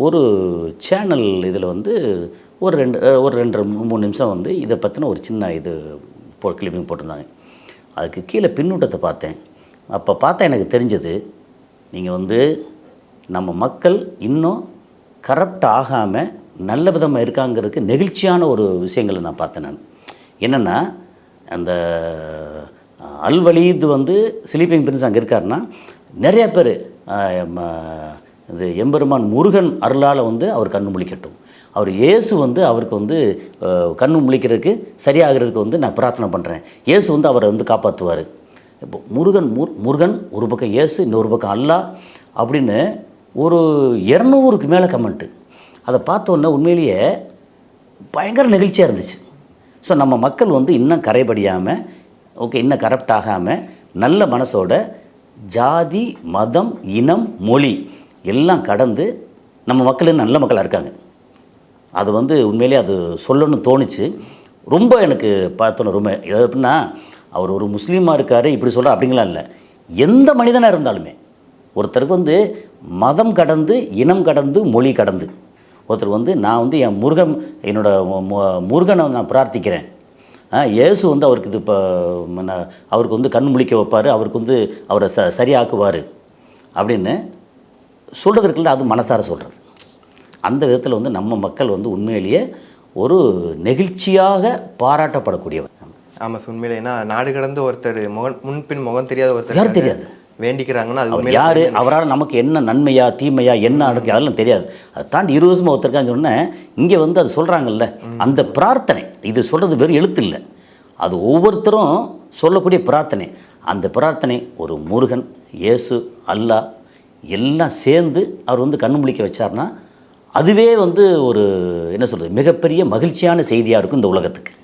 ஒரு சேனல் இதில் வந்து ஒரு 2-3 நிமிஷம் வந்து இதை பற்றின ஒரு சின்ன இது கிளிப்பிங் போட்டிருந்தாங்க. அதுக்கு கீழே பின்னூட்டத்தை பார்த்தேன். அப்போ பார்த்தா எனக்கு தெரிஞ்சது, நீங்கள் வந்து நம்ம மக்கள் இன்னும் கரப்ட் ஆகாமல் நல்ல விதமாக இருக்காங்கிறதுக்கு நெகிழ்ச்சியான ஒரு விஷயங்களை நான் பார்த்தேன். நான் என்னென்னா, அந்த அல்வலீத் வந்து ஸ்லீப்பிங் பிரின்ஸ் அங்கே இருக்காருன்னா, நிறையா பேர் இது எம்பெருமான் முருகன் அருளால் வந்து அவர் கண்ணு முழிக்கட்டும், அவர் இயேசு வந்து அவருக்கு வந்து கண்ணு முழிக்கிறதுக்கு சரியாகிறதுக்கு வந்து நான் பிரார்த்தனை பண்ணுறேன், இயேசு வந்து அவரை வந்து காப்பாற்றுவார். இப்போ முருகன் ஒரு பக்கம் இயேசு, இன்னொரு பக்கம் அல்லா அப்படின்னு ஒரு 200க்கு மேலே கமெண்ட்டு. அதை பார்த்தோன்னே உண்மையிலேயே பயங்கர நெகிழ்ச்சியாக இருந்துச்சு. ஸோ நம்ம மக்கள் வந்து இன்னும் கரைபடியாமல், ஓகே, இன்னும் கரப்ட் ஆகாமல் நல்ல மனசோட ஜாதி, மதம், இனம், மொழி எல்லாம் கடந்து நம்ம மக்கள் நல்ல மக்களாக இருக்காங்க. அது வந்து உண்மையிலே அது சொல்லணும்னு தோணுச்சு. ரொம்ப எனக்கு பார்த்தோன்னு ரொம்ப எப்படின்னா, அவர் ஒரு முஸ்லீமாக இருக்கார் இப்படி சொல்கிறார் அப்படிங்களாம் இல்லை. எந்த மனிதனாக இருந்தாலுமே ஒருத்தருக்கு வந்து மதம் கடந்து, இனம் கடந்து, மொழி கடந்து ஒருத்தர் வந்து நான் வந்து என் முருகனை நான் பிரார்த்திக்கிறேன், இயேசு வந்து அவருக்கு இது இப்போ அவருக்கு வந்து கண் முழிக்க வைப்பார், அவருக்கு வந்து அவரை சரியாக்குவார் அப்படின்னு சொல்கிறது இருக்குல்ல, அது மனசார சொல்கிறது. அந்த விதத்தில் வந்து நம்ம மக்கள் வந்து உண்மையிலேயே ஒரு நெகிழ்ச்சியாக பாராட்டப்படக்கூடியவர். ஆமாம் சார், உண்மையிலே. ஏன்னா நாடு கடந்து ஒருத்தர் முன்பின் முகம் தெரியாத ஒருத்தர் யார் தெரியாது வேண்டிக்கிறாங்கன்னா அது யார், அவரால் நமக்கு என்ன நன்மையா தீமையா என்ன நடக்கு அதெல்லாம் தெரியாது. அதை தாண்டி 20 வருஷமாக ஒருத்தருக்கான்னு சொன்னேன். இங்கே வந்து அது சொல்கிறாங்கல்ல, அந்த பிரார்த்தனை, இது சொல்கிறது வெறும் எழுத்து இல்லை, அது ஒவ்வொருத்தரும் சொல்லக்கூடிய பிரார்த்தனை. அந்த பிரார்த்தனை ஒரு முருகன், இயேசு, அல்லா எல்லாம் சேர்ந்து அவர் வந்து கண்ணு முழிக்க வச்சார்னா அதுவே வந்து ஒரு என்ன சொல்கிறது, மிகப்பெரிய மகிழ்ச்சியான செய்தியாக இருக்கும் இந்த உலகத்துக்கு.